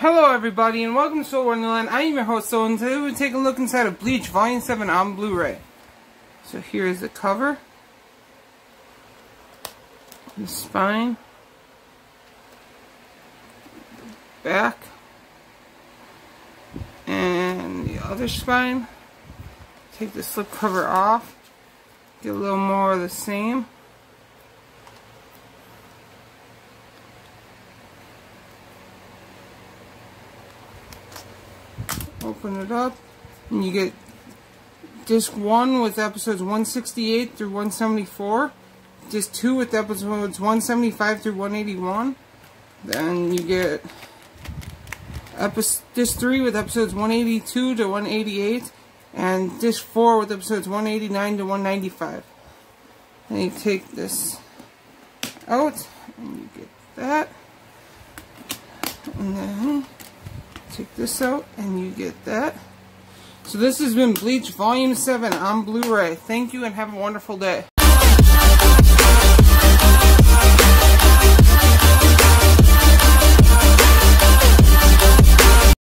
Hello everybody and welcome to Soul Wonderland. I am your host Soul, and today we're taking a look inside of Bleach Volume 7 on Blu-ray. So here's the cover, the spine, back, and the other spine. Take the slip cover off, get a little more of the same. Open it up, and you get disc 1 with episodes 168 through 174, disc 2 with episodes 175 through 181, then you get disc 3 with episodes 182 to 188, and disc 4 with episodes 189 to 195. Then you take this out, and you get that, and then take this out and you get that. So this has been Bleach Volume 7 on Blu-ray. Thank you and have a wonderful day.